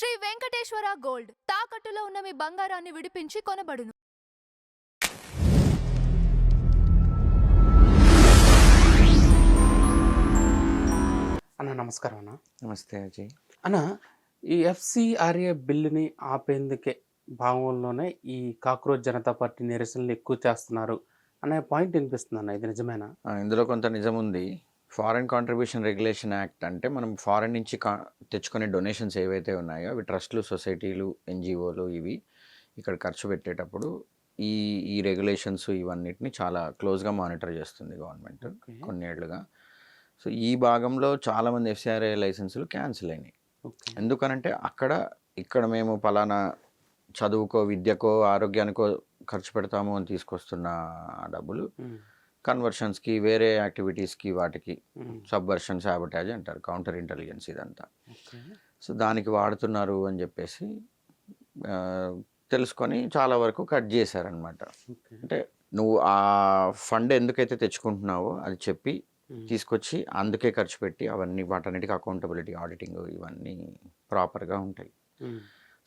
Shri Venkateswara gold తాకట్టులో ఉన్న మీ బంగారాన్ని విడిపించి కొనబడును. అన్న నమస్కారం అన్న. నమస్తే అజయ్. అన్న, ఈ ఎఫ్సిఆర్ఏ బిల్లుని ఆపేందుకే భాగంలోనే ఈ కాక్రోచ్ జనతా పార్టీ నిరసనలు ఎక్కువ చేస్తున్నారు అనే పాయింట్ వినిపిస్తుంది అన్న, ఇది నిజమేనా? ఇందులో కొంత నిజం ఉంది. ఫారెన్ కాంట్రిబ్యూషన్ రెగ్యులేషన్ యాక్ట్ అంటే మనం ఫారెన్ నుంచి తెచ్చుకునే డొనేషన్స్ ఏవైతే ఉన్నాయో అవి ట్రస్ట్లు, సొసైటీలు, ఎన్జిఓలు ఇవి ఇక్కడ ఖర్చు పెట్టేటప్పుడు ఈ ఈ రెగ్యులేషన్స్ ఇవన్నిటిని చాలా క్లోజ్గా మానిటర్ చేస్తుంది గవర్నమెంట్ కొన్నేళ్లుగా. సో ఈ భాగంలో చాలామంది ఎఫ్సిఆర్ఏ లైసెన్సులు క్యాన్సిల్ అయినాయి. ఎందుకనంటే ఇక్కడ మేము పలానా చదువుకో, విద్యకో, ఆరోగ్యానికో ఖర్చు పెడతాము అని తీసుకొస్తున్న డబ్బులు కన్వర్షన్స్కి, వేరే యాక్టివిటీస్కి, వాటికి సబ్వర్షన్, సాబొటాజ్ అంటారు, కౌంటర్ ఇంటెలిజెన్స్ ఇదంతా. సో దానికి వాడుతున్నారు అని చెప్పేసి తెలుసుకొని చాలా వరకు కట్ చేశారనమాట. అంటే నువ్వు ఆ ఫండ్ ఎందుకైతే తెచ్చుకుంటున్నావో అది చెప్పి తీసుకొచ్చి అందుకే ఖర్చు పెట్టి అవన్నీ వాటన్నిటికీ అకౌంటబిలిటీ, ఆడిటింగ్ ఇవన్నీ ప్రాపర్గా ఉంటాయి.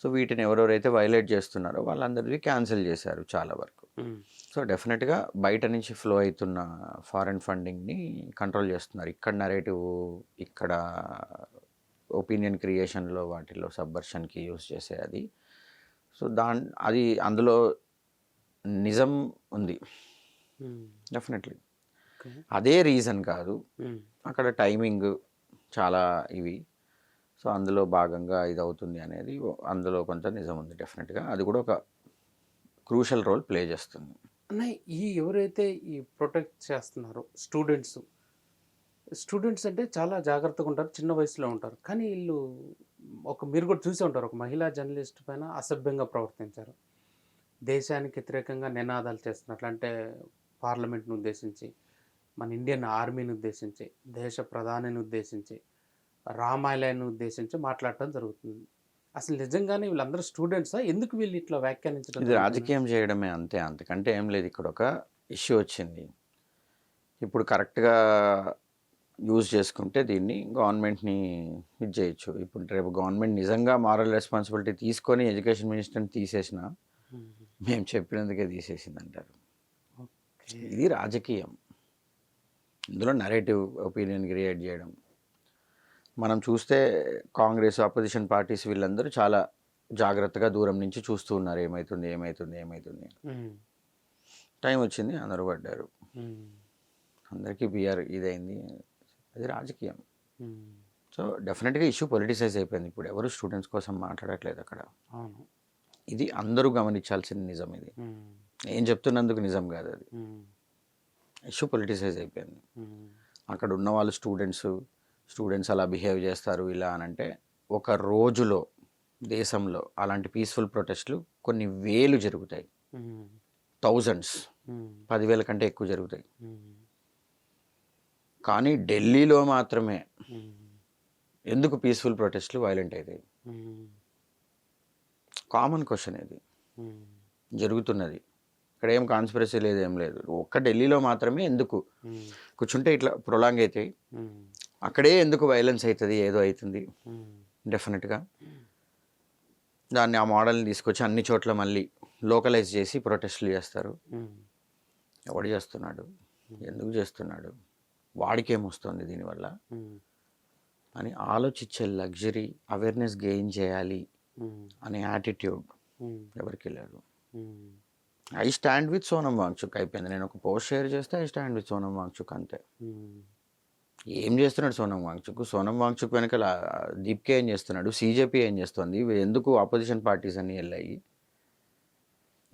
సో వీటిని ఎవరెవరైతే వైలేట్ చేస్తున్నారో వాళ్ళందరికీ క్యాన్సిల్ చేశారు చాలా వరకు. సో డెఫినెట్గా బయట నుంచి ఫ్లో అవుతున్న ఫారెన్ ఫండింగ్ని కంట్రోల్ చేస్తున్నారు. ఇక్కడ నరేటివ్, ఇక్కడ ఒపీనియన్ క్రియేషన్లో వాటిలో సబ్వర్షన్కి యూజ్ చేసే అది. సో అది అందులో నిజం ఉంది డెఫినెట్లీ. అదే రీజన్ కాదు, అక్కడ టైమింగ్ చాలా ఇవి. సో అందులో భాగంగా ఇది అవుతుంది అనేది అందులో కొంత నిజం ఉంది డెఫినెట్గా. అది కూడా ఒక క్రూషల్ రోల్ ప్లే చేస్తుంది. అన్న, ఎవరైతే ఈ ప్రొటెక్ట్ చేస్తున్నారో స్టూడెంట్స్ అంటే చాలా జాగ్రత్తగా ఉంటారు, చిన్న వయసులో ఉంటారు. కానీ వీళ్ళు మీరు కూడా చూసే ఉంటారు, ఒక మహిళా జర్నలిస్ట్ పైన అసభ్యంగా ప్రవర్తించారు, దేశానికి వ్యతిరేకంగా నినాదాలు చేస్తున్నట్లు. అంటే పార్లమెంట్ను ఉద్దేశించి, మన ఇండియన్ ఆర్మీని ఉద్దేశించి, దేశ ప్రధానిని ఉద్దేశించి, రామాయణాన్ని ఉద్దేశించి మాట్లాడటం జరుగుతుంది. అసలు నిజంగానే వీళ్ళందరూ స్టూడెంట్సా? ఎందుకు వీళ్ళు ఇట్లా వ్యాఖ్యానించడం? ఇది రాజకీయం చేయడమే అంతే, అంతకంటే ఏం లేదు. ఇక్కడ ఒక ఇష్యూ వచ్చింది, ఇప్పుడు కరెక్ట్గా యూజ్ చేసుకుంటే దీన్ని గవర్నమెంట్ని ఇది చేయొచ్చు. ఇప్పుడు రేపు గవర్నమెంట్ నిజంగా మారల్ రెస్పాన్సిబిలిటీ తీసుకొని ఎడ్యుకేషన్ మినిస్టర్ని తీసేసినా మేము చెప్పినందుకే తీసేసింది అంటారు. ఇది రాజకీయం. ఇందులో నరేటివ్, ఒపీనియన్ క్రియేట్ చేయడం. మనం చూస్తే కాంగ్రెస్, అపోజిషన్ పార్టీస్ వీళ్ళందరూ చాలా జాగ్రత్తగా దూరం నుంచి చూస్తూ ఉన్నారు, ఏమవుతుంది. టైం వచ్చింది, అందరూ పడ్డారు, అందరికీ బిఆర్ ఇదైంది. అది రాజకీయం. సో డెఫినెట్గా ఇష్యూ పొలిటిసైజ్ అయిపోయింది. ఇప్పుడు ఎవరు స్టూడెంట్స్ కోసం మాట్లాడట్లేదు అక్కడ. ఇది అందరూ గమనించాల్సిన నిజం. ఇది నేను చెప్తున్నందుకు నిజం కాదు, అది ఇష్యూ పొలిటిసైజ్ అయిపోయింది. అక్కడ ఉన్న వాళ్ళు స్టూడెంట్స్ అలా బిహేవ్ చేస్తారు ఇలా అని అంటే, ఒక రోజులో దేశంలో అలాంటి పీస్ఫుల్ ప్రొటెస్ట్లు కొన్ని వేలు జరుగుతాయి, థౌజండ్స్, 10,000 కంటే ఎక్కువ జరుగుతాయి. కానీ ఢిల్లీలో మాత్రమే ఎందుకు పీస్ఫుల్ ప్రొటెస్ట్లు వైలెంట్ అవుతాయి? కామన్ క్వశ్చన్ ఇది. జరుగుతున్నది ఇక్కడ, ఏం కాన్స్పిరసీ లేదు, ఏం లేదు. ఒక్క ఢిల్లీలో మాత్రమే ఎందుకు కూర్చుంటే ఇట్లా ప్రొలాంగ్ అవుతాయి, అక్కడే ఎందుకు వైలెన్స్ అవుతుంది, ఏదో అవుతుంది. డెఫినెట్గా దాన్ని, ఆ మోడల్ని తీసుకొచ్చి అన్ని చోట్ల మళ్ళీ లోకలైజ్ చేసి ప్రొటెస్ట్లు చేస్తారు. ఎవడు చేస్తున్నాడు, ఎందుకు చేస్తున్నాడు, వాడికి ఏమొస్తుంది దీనివల్ల అని ఆలోచించే లగ్జరీ, అవేర్నెస్ గెయిన్ చేయాలి అనే యాటిట్యూడ్ ఎవరికి లేదు. I stand with Sonam Wangchuk అయిపోయింది. నేను ఒక పోస్ట్ షేర్ చేస్తే I stand with Sonam Wangchuk అంతే. ఏం చేస్తున్నాడు సోనం వాంగ్చుక్ వెనకాల దీప్కే ఏం చేస్తున్నాడు, సీజేపీ ఏం చేస్తుంది, ఎందుకు అపోజిషన్ పార్టీస్ అన్నీ వెళ్ళాయి,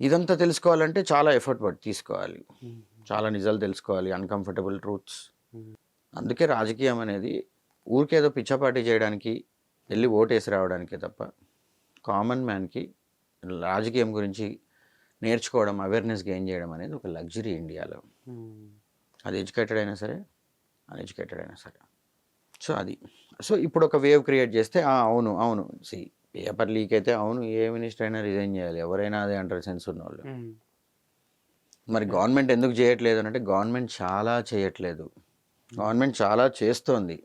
ఇదంతా తెలుసుకోవాలంటే చాలా ఎఫర్ట్ తీసుకోవాలి, చాలా నిజాలు తెలుసుకోవాలి, అన్కంఫర్టబుల్ ట్రూత్స్. అందుకే రాజకీయం అనేది ఊరికేదో పిచ్చపాటి చేయడానికి, వెళ్ళి ఓటేసి రావడానికే తప్ప కామన్ మ్యాన్కి రాజకీయం గురించి నేర్చుకోవడం, అవేర్నెస్ గెయిన్ చేయడం అనేది ఒక లగ్జరీ ఇండియాలో. అది ఎడ్యుకేటెడ్ అయినా సరే, అన్ఎడ్యుకేటెడ్ అయినా సరే. సో ఇప్పుడు ఒక వేవ్ క్రియేట్ చేస్తే అవును పేపర్ లీక్ అయితే అవును, ఏ మినిస్టర్ అయినా రిజైన్ చేయాలి, ఎవరైనా అదే అంటారు సెన్స్ ఉన్న వాళ్ళు. మరి గవర్నమెంట్ ఎందుకు చేయట్లేదు అంటే, గవర్నమెంట్ చాలా చేయట్లేదు, గవర్నమెంట్ చాలా చేస్తోంది.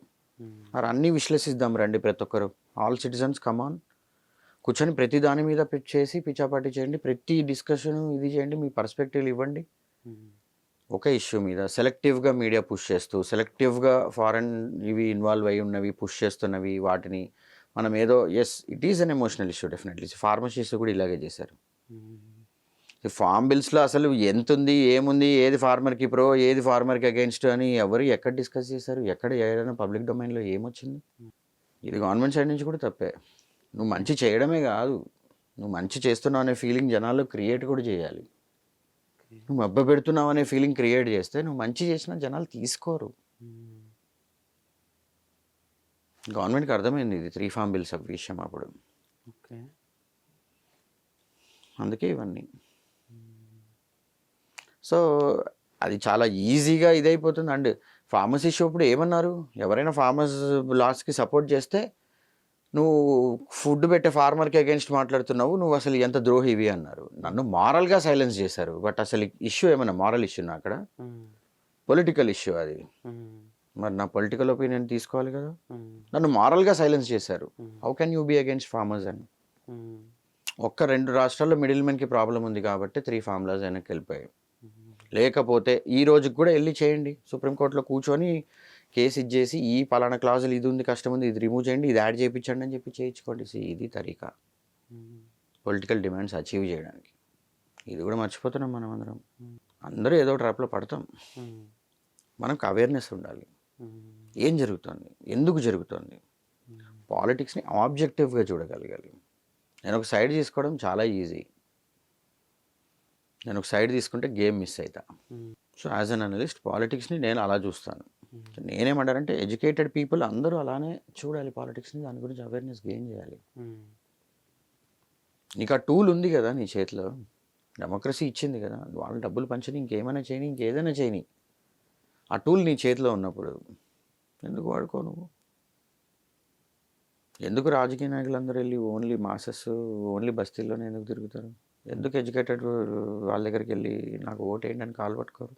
మరి అన్నీ విశ్లేషిద్దాం రండి ప్రతి ఒక్కరు. ఆల్ సిటిజన్స్ కమాన్, కూర్చొని ప్రతి దాని మీద చేసి పిచ్చాపాటి చేయండి, ప్రతి డిస్కషన్ ఇది చేయండి, మీ పర్స్పెక్టివ్ ఇవ్వండి. ఒక ఇష్యూ మీద సెలెక్టివ్గా మీడియా పుష్ చేస్తూ, సెలెక్టివ్గా ఫారెన్ ఇవి ఇన్వాల్వ్ అయి ఉన్నవి పుష్ చేస్తున్నవి వాటిని మనం ఏదో it is an emotional issue definitely. Pharmacies కూడా ఇలాగే చేశారు. ఫార్మ్ బిల్స్లో అసలు ఎంత ఉంది, ఏముంది, ఏది ఫార్మర్కి ప్రో, ఏది ఫార్మర్కి అగెయిన్స్ట్ అని ఎవరు ఎక్కడ డిస్కస్ చేశారు? ఎక్కడ ఏదైనా పబ్లిక్ డొమైన్లో ఏమొచ్చింది? ఇది గవర్నమెంట్ సైడ్ నుంచి కూడా తప్పే. నువ్వు మంచి చేయడమే కాదు, నువ్వు మంచి చేస్తున్నావు అనే ఫీలింగ్ జనాల్లో క్రియేట్ కూడా చేయాలి. నువ్వు మబ్బ పెడుతున్నావు అనే ఫీలింగ్ క్రియేట్ చేస్తే నువ్వు మంచి చేసినా జనాలు తీసుకోరు. గవర్నమెంట్కి అర్థమైంది ఇది 3 ఫార్మ్ బిల్స్ విషయం అప్పుడు. ఓకే, అందుకే ఇవన్నీ. సో అది చాలా ఈజీగా ఇదైపోతుంది. అండ్ ఫార్మసీ ఇష్యూ ఇప్పుడు ఏమన్నారు, ఎవరైనా ఫార్మర్స్ లాస్కి సపోర్ట్ చేస్తే నువ్వు ఫుడ్ పెట్టే ఫార్మర్కి అగెన్స్ట్ మాట్లాడుతున్నావు, నువ్వు అసలు ఎంత ద్రోహివి అన్నారు. నన్ను మారల్గా సైలెన్స్ చేశారు. బట్ అసలు ఇష్యూ ఏమన్నా మారల్ ఇష్యూనా అక్కడ? పొలిటికల్ ఇష్యూ అది. మరి నా పొలిటికల్ ఒపీనియన్ తీసుకోవాలి కదా. నన్ను మారల్గా సైలెన్స్ చేశారు. How can you be against farmers అని? ఒక్క 2 రాష్ట్రాల్లో మిడిల్ మెన్కి ప్రాబ్లం ఉంది కాబట్టి 3 ఫార్ములాస్ వెనక్కి వెళ్ళిపోయాయి. లేకపోతే ఈ రోజుకి కూడా వెళ్ళి చేయండి, సుప్రీంకోర్టులో కూర్చొని కేసు ఇచ్చేసి ఈ పలానా క్లాజులు ఇది ఉంది, కష్టం ఉంది, ఇది రిమూవ్ చేయండి, ఇది యాడ్ చేయించండి అని చెప్పి చేయించుకోండి. ఇది తరీకా పొలిటికల్ డిమాండ్స్ అచీవ్ చేయడానికి. ఇది కూడా మర్చిపోతున్నాం మనం అందరం. అందరూ ఏదో ట్రాప్లో పడతాం. మనకు అవేర్నెస్ ఉండాలి. ఏం జరుగుతుంది, ఎందుకు జరుగుతుంది, పాలిటిక్స్ని ఆబ్జెక్టివ్గా చూడగలగాలి. నేను ఒక సైడ్ తీసుకోవడం చాలా ఈజీ. నేను ఒక సైడ్ తీసుకుంటే గేమ్ మిస్ అవుతా. సో యాజ్ అన్ అనలిస్ట్ పాలిటిక్స్ని నేను అలా చూస్తాను. నేనేమంటానంటే ఎడ్యుకేటెడ్ పీపుల్ అందరూ అలానే చూడాలి పాలిటిక్స్ని, దాని గురించి అవేర్నెస్ గెయిన్ చేయాలి. నీకు ఆ టూల్ ఉంది కదా నీ చేతిలో, డెమోక్రసీ ఇచ్చింది కదా, వాళ్ళు డబ్బులు పంచని ఇంకేమైనా చేయని, ఇంకేదైనా చేయని, ఆ టూల్ నీ చేతిలో ఉన్నప్పుడు ఎందుకు వాడుకో నువ్వు? ఎందుకు రాజకీయ నాయకులందరూ వెళ్ళి ఓన్లీ మాసెస్, ఓన్లీ బస్తీల్లోనే ఎందుకు తిరుగుతారు? ఎందుకు ఎడ్యుకేటెడ్ వాళ్ళ దగ్గరికి వెళ్ళి నాకు ఓటు వేయండి అని కాలు పట్టుకోరు?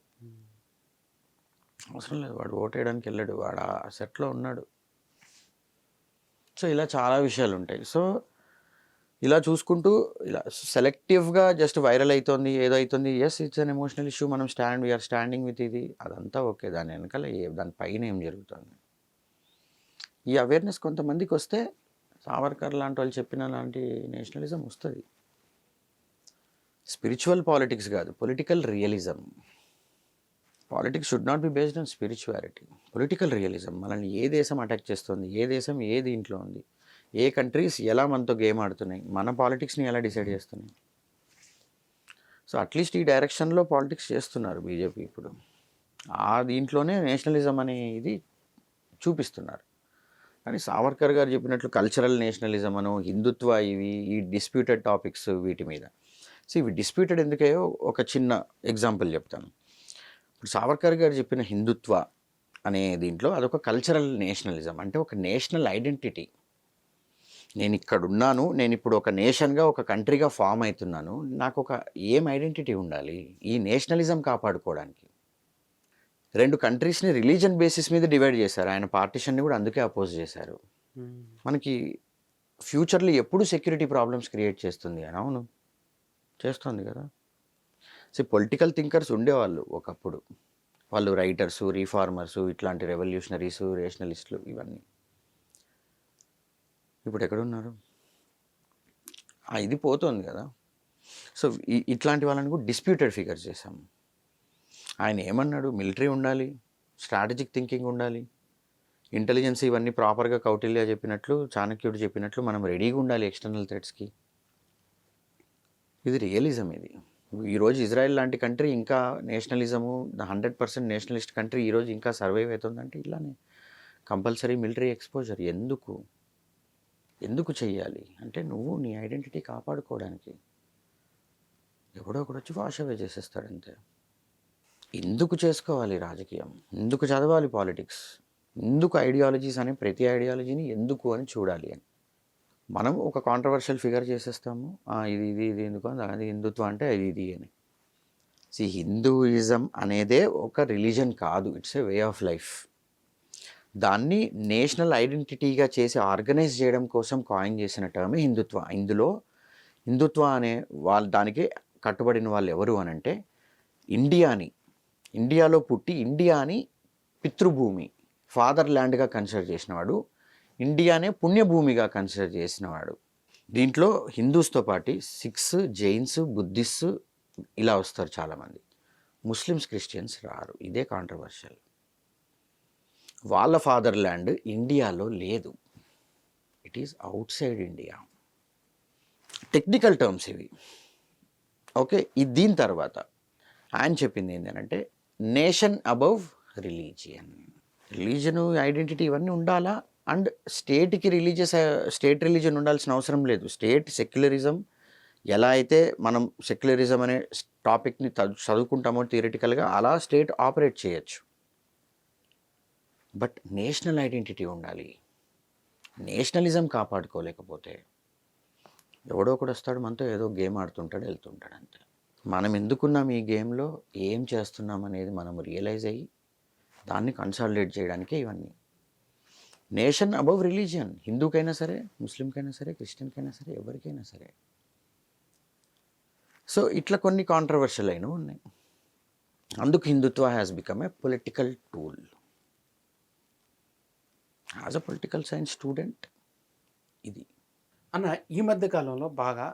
అవసరం లేదు, వాడు ఓటు వేయడానికి వెళ్ళాడు, వాడు ఆ సెట్లో ఉన్నాడు. సో ఇలా చాలా విషయాలు ఉంటాయి. సో ఇలా చూసుకుంటూ ఇలా సెలెక్టివ్గా జస్ట్ వైరల్ అవుతుంది, ఏదో అవుతుంది, ఇట్స్ అన్ ఎమోషనల్ ఇష్యూ, మనం వీఆర్ స్టాండింగ్ విత్ ఇది, అదంతా ఓకే. దాని వెనకాల దాని పైన ఏం జరుగుతుంది, ఈ అవేర్నెస్ కొంతమందికి వస్తే సావర్కర్ లాంటి వాళ్ళు చెప్పిన లాంటి నేషనలిజం వస్తుంది. స్పిరిచువల్ పాలిటిక్స్ కాదు, political realism. Politics should not be based on spirituality. Political realism. మనల్ని ఏ దేశం అటాక్ చేస్తుంది, ఏ దేశం ఏ దీంట్లో ఉంది, ఏ కంట్రీస్ ఎలా మనతో గేమ్ ఆడుతున్నాయి, మన పాలిటిక్స్ని ఎలా డిసైడ్ చేస్తున్నాయి. సో అట్లీస్ట్ ఈ డైరెక్షన్లో పాలిటిక్స్ చేస్తున్నారు బీజేపీ ఇప్పుడు. ఆ దీంట్లోనే నేషనలిజం అనే ఇది చూపిస్తున్నారు. కానీ సావర్కర్ గారు చెప్పినట్లు కల్చరల్ నేషనలిజం అను, హిందుత్వ, ఇవి ఈ డిస్ప్యూటెడ్ టాపిక్స్ వీటి మీద. సో ఇవి డిస్ప్యూటెడ్ ఎందుకయ్యో ఒక చిన్న ఎగ్జాంపుల్ చెప్తాను. ఇప్పుడు సావర్కర్ గారు చెప్పిన హిందుత్వ అనే దీంట్లో అదొక కల్చరల్ నేషనలిజం, అంటే ఒక నేషనల్ ఐడెంటిటీ. నేను ఇక్కడ ఉన్నాను, నేను ఇప్పుడు ఒక నేషన్గా, ఒక కంట్రీగా ఫామ్ అవుతున్నాను, నాకు ఒక ఏం ఐడెంటిటీ ఉండాలి ఈ నేషనలిజం కాపాడుకోవడానికి. 2 కంట్రీస్ని రిలీజన్ బేసిస్ మీద డివైడ్ చేశారు. ఆయన పార్టిషన్ని కూడా అందుకే అపోజ్ చేశారు. మనకి ఫ్యూచర్లో ఎప్పుడు సెక్యూరిటీ ప్రాబ్లమ్స్ క్రియేట్ చేస్తుంది అని. అవును, చేస్తుంది కదా. సో పొలిటికల్ థింకర్స్ ఉండేవాళ్ళు ఒకప్పుడు, వాళ్ళు రైటర్సు, రీఫార్మర్సు, ఇట్లాంటి రెవల్యూషనరీసు, రేషనలిస్టులు, ఇవన్నీ ఇప్పుడు ఎక్కడున్నారు? ఇది పోతుంది కదా. సో ఇట్లాంటి వాళ్ళని కూడా డిస్ప్యూటెడ్ ఫిగర్స్ చేశాము. ఆయన ఏమన్నాడు, మిలిటరీ ఉండాలి, స్ట్రాటజిక్ థింకింగ్ ఉండాలి, ఇంటెలిజెన్స్ ఇవన్నీ ప్రాపర్గా కౌటిల్య చెప్పినట్లు, చాణక్యుడు చెప్పినట్లు మనం రెడీగా ఉండాలి ఎక్స్టర్నల్ థ్రెట్స్కి. ఇది రియలిజం. ఇది ఈరోజు ఇజ్రాయెల్ లాంటి కంట్రీ ఇంకా నేషనలిజము 100% నేషనలిస్ట్ కంట్రీ ఈరోజు ఇంకా సర్వైవ్ అవుతుందంటే ఇలానే కంపల్సరీ మిలిటరీ ఎక్స్పోజర్. ఎందుకు చెయ్యాలి అంటే నువ్వు నీ ఐడెంటిటీ కాపాడుకోవడానికి. ఎవడో ఒకడు వచ్చి వాష్ అవే చేసేస్తాడంతే. ఎందుకు చేసుకోవాలి రాజకీయం, ఎందుకు చదవాలి పాలిటిక్స్, ఎందుకు ఐడియాలజీస్ అనే ప్రతి ఐడియాలజీని ఎందుకు అని చూడాలి అని. మనం ఒక కాంట్రవర్షియల్ ఫిగర్ చేసేస్తాము, ఇది ఎందుకు, అది హిందుత్వం అంటే ఇది అని. హిందూయిజం అనేదే ఒక రిలీజన్ కాదు, it's a way of life. దాన్ని నేషనల్ ఐడెంటిటీగా చేసి ఆర్గనైజ్ చేయడం కోసం కాయిన్ చేసిన టర్మే హిందుత్వ. ఇందులో హిందుత్వ అనే దానికి కట్టుబడిన వాళ్ళు ఎవరు అని అంటే ఇండియాలో పుట్టి ఇండియాని పితృభూమి, ఫాదర్ ల్యాండ్గా కన్సిడర్ చేసినవాడు, ఇండియానే పుణ్యభూమిగా కన్సిడర్ చేసినవాడు. దీంట్లో హిందూస్తో పాటు సిఖ్స్, జైన్స్, బుద్ధిస్ట్ ఇలా వస్తారు చాలామంది. ముస్లిమ్స్, క్రిస్టియన్స్ రారు. ఇదే కాంట్రవర్షియల్. వాళ్ళ ఫాదర్ ల్యాండ్ ఇండియాలో లేదు, it is out side India. Technical terms ఇవి. ఓకే, దీని తర్వాత ఆయన చెప్పింది ఏంటంటే నేషన్ అబవ్ రిలీజియన్. రిలీజను, ఐడెంటిటీ ఇవన్నీ ఉండాలా. అండ్ స్టేట్ రిలీజన్ ఉండాల్సిన అవసరం లేదు. స్టేట్ సెక్యులరిజం ఎలా అయితే మనం సెక్యులరిజం అనే టాపిక్ని చదువుకుంటామో థియరిటికల్గా, అలా స్టేట్ ఆపరేట్ చేయొచ్చు. బట్ నేషనల్ ఐడెంటిటీ ఉండాలి. నేషనలిజం కాపాడుకోలేకపోతే ఎవడో ఒకడు వస్తాడు మనతో, ఏదో గేమ్ ఆడుతుంటాడు, వెళ్తుంటాడు అంతే. మనం ఎందుకున్నాం ఈ గేమ్లో, ఏం చేస్తున్నాం అనేది మనం రియలైజ్ అయ్యి దాన్ని కన్సాలిడేట్ చేయడానికే ఇవన్నీ. నేషన్ అబవ్ రిలీజియన్, హిందూకైనా సరే, ముస్లింకైనా సరే, క్రిస్టియన్కైనా సరే, ఎవరికైనా సరే. సో ఇట్లా కొన్ని కాంట్రవర్షియల్ అయినవి ఉన్నాయి. అందుకు Hindutva has become a political tool. As a political science student ఇది అన్న, ఈ మధ్య కాలంలో బాగా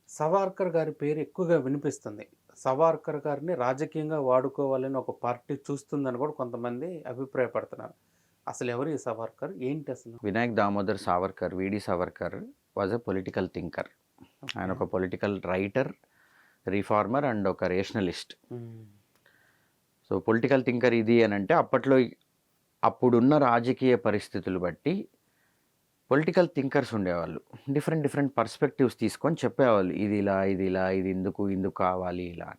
సవార్కర్ గారి పేరు ఎక్కువగా వినిపిస్తుంది. సవార్కర్ గారిని రాజకీయంగా వాడుకోవాలని ఒక పార్టీ చూస్తుందని కూడా కొంతమంది అభిప్రాయపడుతున్నారు. అసలు ఎవరు ఈ సవార్కర్, ఏంటి అసలు? వినాయక్ దామోదర్ సావర్కర్, విడి Savarkar was a political thinker. ఆయన ఒక పొలిటికల్ రైటర్, రిఫార్మర్ అండ్ ఒక రేషనలిస్ట్. సో పొలిటికల్ థింకర్ ఇది అని అంటే అప్పుడున్న రాజకీయ పరిస్థితులు బట్టి పొలిటికల్ థింకర్స్ ఉండేవాళ్ళు. డిఫరెంట్ పర్స్పెక్టివ్స్ తీసుకొని చెప్పేవాళ్ళు, ఇది ఇలా, ఇది ఎందుకు కావాలి ఇలా.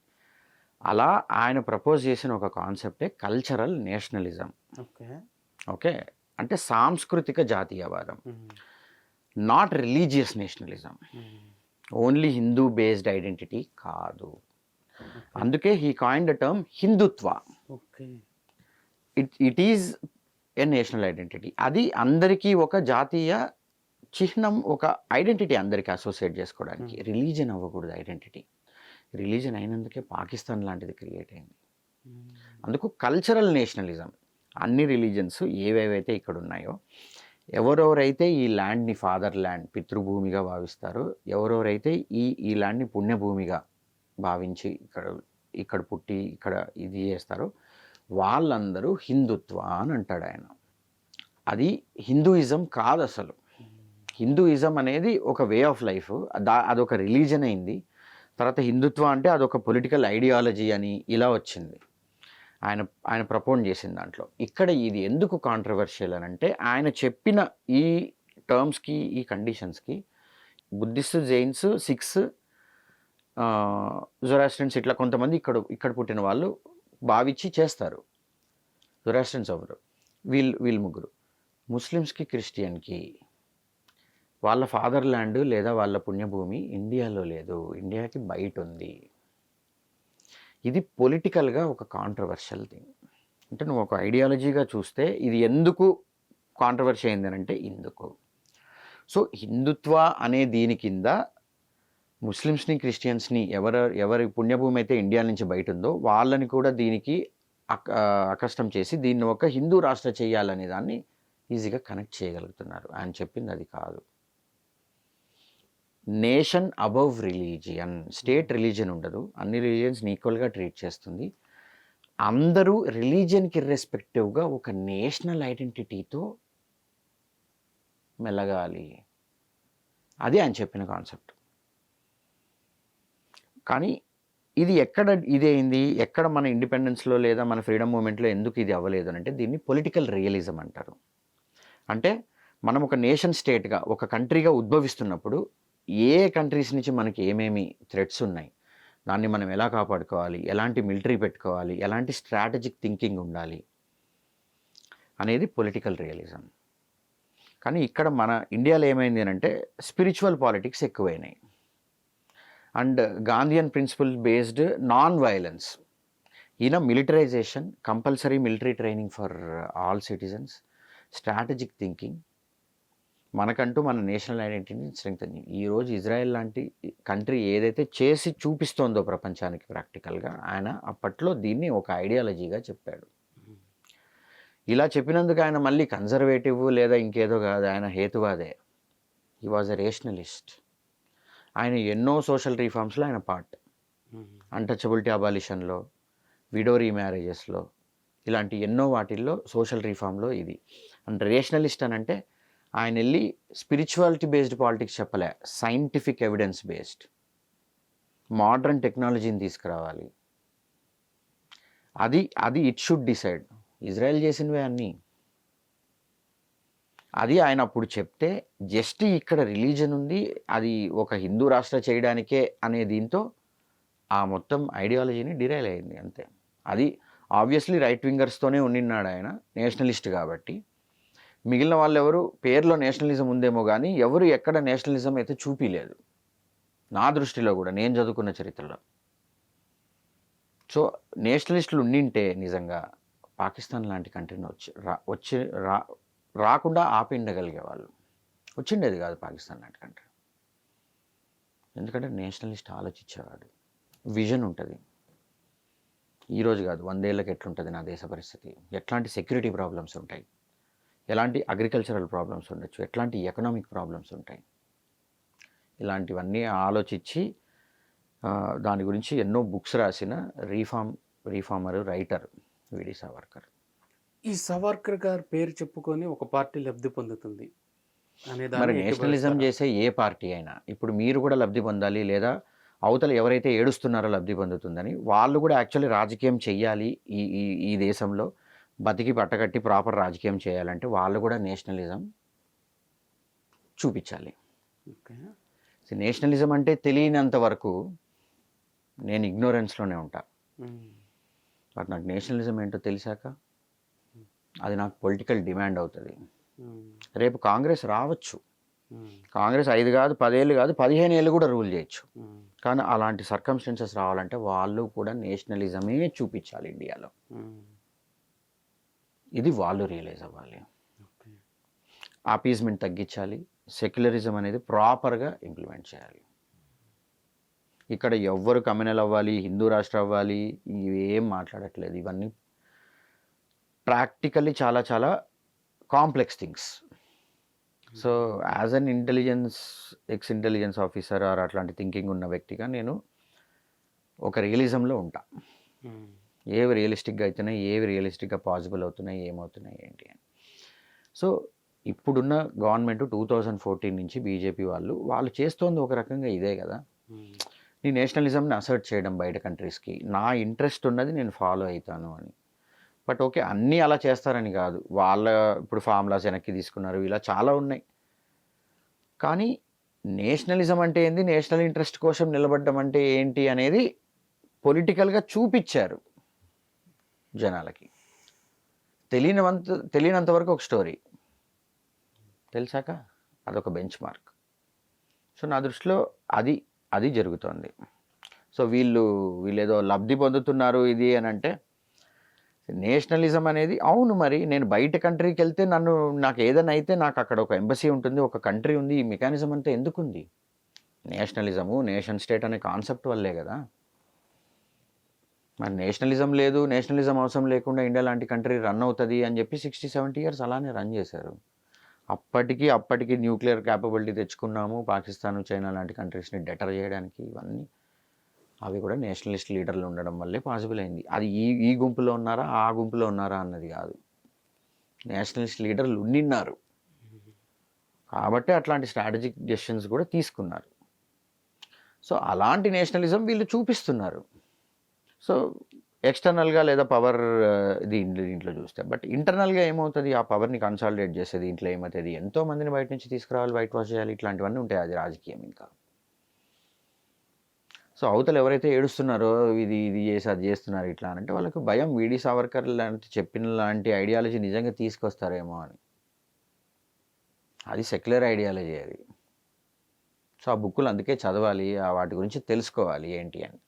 అలా ఆయన ప్రపోజ్ చేసిన ఒక కాన్సెప్టే కల్చరల్ నేషనలిజం. ఓకే, అంటే సాంస్కృతిక జాతీయవాదం, not religious nationalism. Only Hindu based identity కాదు. అందుకే he coined the term Hindutva. It is a national identity. అది అందరికీ ఒక జాతీయ చిహ్నం, ఒక ఐడెంటిటీ అందరికీ అసోసియేట్ చేసుకోవడానికి. రిలీజన్ అవ్వకూడదు ఐడెంటిటీ. రిలీజన్ అయినందుకే పాకిస్తాన్ లాంటిది క్రియేట్ అయింది. అందుకు కల్చరల్ నేషనలిజం. అన్ని రిలీజన్స్ ఏవేవైతే ఇక్కడ ఉన్నాయో, ఎవరెవరైతే ఈ ల్యాండ్ని ఫాదర్ ల్యాండ్, పితృభూమిగా భావిస్తారో, ఎవరెవరైతే ఈ ల్యాండ్ని పుణ్యభూమిగా భావించి ఇక్కడ పుట్టి ఇక్కడ ఇది చేస్తారో వాళ్ళందరూ హిందుత్వ అని అంటాడు ఆయన. అది హిందూయిజం కాదు అసలు. హిందూయిజం అనేది ఒక వే ఆఫ్ లైఫ్, అదొక రిలీజన్ అయింది. తర్వాత హిందుత్వ అంటే అదొక పొలిటికల్ ఐడియాలజీ అని ఇలా వచ్చింది. ఆయన ప్రపోజ్ చేసిన దాంట్లో ఇక్కడ ఇది ఎందుకు కాంట్రవర్షియల్ అని అంటే, ఆయన చెప్పిన ఈ టర్మ్స్కి, ఈ కండిషన్స్కి బుద్ధిస్ట్, జైన్స్, సిఖ్స్, జొరాస్ట్రియన్స్ ఇట్లా కొంతమంది ఇక్కడ పుట్టిన వాళ్ళు భావించి చేస్తారు. జొరాస్ట్రియన్స్ ఎవరు? వీళ్ళు ముగ్గురు. ముస్లిమ్స్కి, క్రిస్టియన్కి వాళ్ళ ఫాదర్ ల్యాండ్ లేదా వాళ్ళ పుణ్యభూమి ఇండియాలో లేదు, ఇండియాకి బయట ఉంది. ఇది పొలిటికల్గా ఒక కాంట్రవర్షియల్ థింగ్. అంటే నువ్వు ఒక ఐడియాలజీగా చూస్తే ఇది ఎందుకు కాంట్రవర్షీ అయింది అంటే ఇందుకు. సో హిందుత్వ అనే దీని కింద ముస్లిమ్స్ని, క్రిస్టియన్స్ని ఎవరి పుణ్యభూమి అయితే ఇండియా నుంచి బయట ఉందో వాళ్ళని కూడా దీనికి అకష్టం చేసి దీన్ని ఒక హిందూ రాష్ట్ర చేయాలనే దాన్ని ఈజీగా కనెక్ట్ చేయగలుగుతున్నారు. ఆయన చెప్పింది అది కాదు. Nation above religion. State religion ఉండదు, అన్ని రిలీజియన్స్ని ఈక్వల్గా ట్రీట్ చేస్తుంది. అందరూ రిలీజియన్కి ఇర్రెస్పెక్టివ్గా ఒక నేషనల్ ఐడెంటిటీతో మెలగాలి. అది ఆయన చెప్పిన కాన్సెప్ట్. కానీ ఇది ఇదేంది, ఎక్కడ మన ఇండిపెండెన్స్లో లేదా మన ఫ్రీడమ్ మూమెంట్లో ఎందుకు ఇది అవ్వలేదు అంటే దీన్ని పొలిటికల్ రియలిజం అంటారు. అంటే మనం ఒక నేషన్ స్టేట్గా, ఒక కంట్రీగా ఉద్భవిస్తున్నప్పుడు ఏ కంట్రీస్ నుంచి మనకి ఏమేమి థ్రెట్స్ ఉన్నాయి, దాన్ని మనం ఎలా కాపాడుకోవాలి, ఎలాంటి మిలిటరీ పెట్టుకోవాలి, ఎలాంటి స్ట్రాటజిక్ థింకింగ్ ఉండాలి అనేది పొలిటికల్ రియలిజం. కానీ ఇక్కడ మన ఇండియాలో ఏమైంది అంటే స్పిరిచువల్ పాలిటిక్స్ ఎక్కువైనాయి. And Gandhian principle based non violence. ఈయన militarization, compulsory military training for all citizens, strategic thinking, మనకంటూ మన నేషనల్ ఐడెంటిటీని స్ట్రెంగ్తన్. ఈరోజు ఇజ్రాయెల్ లాంటి కంట్రీ ఏదైతే చేసి చూపిస్తోందో ప్రపంచానికి ప్రాక్టికల్గా, ఆయన అప్పట్లో దీన్ని ఒక ఐడియాలజీగా చెప్పాడు. ఇలా చెప్పినందుకు ఆయన మళ్ళీ కన్జర్వేటివ్ లేదా ఇంకేదో కాదు, ఆయన హేతువాదే. He was a rationalist. ఆయన ఎన్నో సోషల్ రీఫార్మ్స్లో ఆయన పార్ట్. అన్టచబిలిటీ అబాలిషన్లో, విడో రీమ్యారేజెస్లో, ఇలాంటి ఎన్నో వాటిల్లో సోషల్ రీఫార్మ్లో ఇది. అండ్ రేషనలిస్ట్ అని అంటే ఆయన వెళ్ళి స్పిరిచువాలిటీ బేస్డ్ పాలిటిక్స్ చెప్పలే, సైంటిఫిక్ ఎవిడెన్స్ బేస్డ్ మోడర్న్ టెక్నాలజీని తీసుకురావాలి. అది ఇట్ షుడ్ డిసైడ్. ఇజ్రాయెల్ చేసినవే అన్నీ. అది ఆయన అప్పుడు చెప్తే జస్ట్ ఇక్కడ రిలీజన్ ఉంది, అది ఒక హిందూ రాష్ట్ర చేయడానికే అనే దీంతో ఆ మొత్తం ఐడియాలజీని డిరైల్ అయింది అంతే. అది ఆబ్వియస్లీ రైట్ వింగర్స్తోనే ఉండినాడు ఆయన, నేషనలిస్ట్ కాబట్టి. మిగిలిన వాళ్ళు ఎవరు పేరులో నేషనలిజం ఉందేమో కానీ ఎవరు ఎక్కడ నేషనలిజం అయితే చూపిలేదు నా దృష్టిలో కూడా, నేను చదువుకున్న చరిత్రలో. సో నేషనలిస్టులు ఉండింటే నిజంగా పాకిస్తాన్ లాంటి కంట్రీని రాకుండా ఆపిండగలిగే వాళ్ళు. వచ్చిండేది కాదు పాకిస్తాన్ లాంటి కంట్రీ. ఎందుకంటే నేషనలిస్ట్ ఆలోచించేవాడు, విజన్ ఉంటుంది. ఈరోజు కాదు, 100 ఏళ్ళకి ఎట్లుంటుంది నా దేశ పరిస్థితి, ఎట్లాంటి సెక్యూరిటీ ప్రాబ్లమ్స్ ఉంటాయి, ఎలాంటి అగ్రికల్చరల్ ప్రాబ్లమ్స్ ఉండొచ్చు, ఎట్లాంటి ఎకనామిక్ ప్రాబ్లమ్స్ ఉంటాయి, ఇలాంటివన్నీ ఆలోచించి దాని గురించి ఎన్నో బుక్స్ రాసిన రీఫార్మర్ రైటర్ విడి సావర్కర్. ఈ సావర్కర్ గారి పేరు చెప్పుకొని ఒక పార్టీ లబ్ధి పొందుతుంది అనే మరి దాన్ని నేషనలిజం చేసే ఏ పార్టీ అయినా ఇప్పుడు మీరు కూడా లబ్ధి పొందాలి, లేదా అవతల ఎవరైతే ఏడుస్తున్నారో లబ్ధి పొందుతుందని వాళ్ళు కూడా యాక్చువల్లీ రాజకీయం చెయ్యాలి. ఈ ఈ ఈ దేశంలో బతికి పట్టగట్టి ప్రాపర్ రాజకీయం చేయాలంటే వాళ్ళు కూడా నేషనలిజం చూపించాలి. నేషనలిజం అంటే తెలియనంత వరకు నేను ఇగ్నోరెన్స్లోనే ఉంటా. బట్ నాకు నేషనలిజం ఏంటో తెలిసాక అది నాకు పొలిటికల్ డిమాండ్ అవుతుంది. రేపు కాంగ్రెస్ రావచ్చు, కాంగ్రెస్ 5 కాదు 10 ఏళ్ళు కాదు 15 ఏళ్ళు కూడా రూల్ చేయొచ్చు. కానీ అలాంటి సర్కమ్స్టెన్సెస్ రావాలంటే వాళ్ళు కూడా నేషనలిజమే చూపించాలి ఇండియాలో. ఇది వాళ్ళు రియలైజ్ అవ్వాలి. ఆపీస్మెంట్ తగ్గించాలి, సెక్యులరిజం అనేది ప్రాపర్గా ఇంప్లిమెంట్ చేయాలి. ఇక్కడ ఎవ్వరు కమ్యూనల్ అవ్వాలి, హిందూ రాష్ట్రం అవ్వాలి, ఇవేం మాట్లాడట్లేదు. ఇవన్నీ ప్రాక్టికల్లీ చాలా చాలా complex things. So as an ex intelligence officer or అట్లాంటి థింకింగ్ ఉన్న వ్యక్తిగా నేను ఒక రియలిజంలో ఉంటా. ఏవి రియలిస్టిక్గా అవుతున్నాయి, ఏవి రియలిస్టిక్గా పాసిబుల్ అవుతున్నాయి, ఏమవుతున్నాయి ఏంటి అని. సో ఇప్పుడున్న గవర్నమెంట్ 2014 నుంచి బీజేపీ వాళ్ళు చేస్తోంది ఒక రకంగా ఇదే కదా. నీ నేషనలిజంని అసర్ట్ చేయడం బయట కంట్రీస్కి, నా ఇంట్రెస్ట్ ఉన్నది నేను ఫాలో అవుతాను అని. బట్ ఓకే, అన్నీ అలా చేస్తారని కాదు, ఇప్పుడు ఫార్ములాస్ వెనక్కి తీసుకున్నారు, ఇలా చాలా ఉన్నాయి. కానీ నేషనలిజం అంటే ఏంది, నేషనల్ ఇంట్రెస్ట్ కోసం నిలబడడం అంటే ఏంటి అనేది పొలిటికల్గా చూపించారు జనాలకి. తెలియనంత వరకు ఒక స్టోరీ, తెలిసాక అదొక బెంచ్ మార్క్. సో నా దృష్టిలో అది జరుగుతోంది. సో వీళ్ళు ఏదో లబ్ధి పొందుతున్నారు ఇది అని అంటే, నేషనలిజం అనేది అవును. మరి నేను బయట కంట్రీకి వెళ్తే నాకు ఏదైనా అయితే నాకు అక్కడ ఒక ఎంబసీ ఉంటుంది, ఒక కంట్రీ ఉంది. ఈ మెకానిజం అంతా ఎందుకుంది? నేషనలిజము, నేషన్ స్టేట్ అనే కాన్సెప్ట్ వల్లే కదా. మరి నేషనలిజం లేదు, నేషనలిజం అవసరం లేకుండా ఇండియా లాంటి కంట్రీ రన్ అవుతుంది అని చెప్పి 60-70 ఇయర్స్ అలానే రన్ చేశారు. అప్పటికి న్యూక్లియర్ క్యాపబిలిటీ తెచ్చుకున్నాము, పాకిస్తాన్, చైనా లాంటి కంట్రీస్ని డెటర్ చేయడానికి. ఇవన్నీ అవి కూడా నేషనలిస్ట్ లీడర్లు ఉండడం వల్లే పాసిబుల్ అయింది. అది ఈ గుంపులో ఉన్నారా, ఆ గుంపులో ఉన్నారా అన్నది కాదు, నేషనలిస్ట్ లీడర్లు ఉండిన్నారు కాబట్టి అట్లాంటి స్ట్రాటజిక్ డెసిషన్స్ కూడా తీసుకున్నారు. సో అలాంటి నేషనలిజం వీళ్ళు చూపిస్తున్నారు. సో ఎక్స్టర్నల్గా లేదా పవర్ దీంట్లో చూస్తే, బట్ ఇంటర్నల్గా ఏమవుతుంది, ఆ పవర్ని కన్సాలిడేట్ చేసేది ఇంట్లో ఏమవుతుంది, ఎంతోమందిని బయట నుంచి తీసుకురావాలి, వైట్ వాష్ చేయాలి, ఇట్లాంటివన్నీ ఉంటాయి. అది రాజకీయం. ఇంకా సో అవతల ఎవరైతే ఏడుస్తున్నారో ఇది చేసి అది చేస్తున్నారు ఇట్లా అంటే వాళ్ళకి భయం, వీడి సావర్కర్ లాంటి ఐడియాలజీ నిజంగా తీసుకొస్తారేమో అని. అది సెక్యులర్ ఐడియాలజీ అది. సో ఆ బుక్కులు అందుకే చదవాలి, వాటి గురించి తెలుసుకోవాలి ఏంటి అని.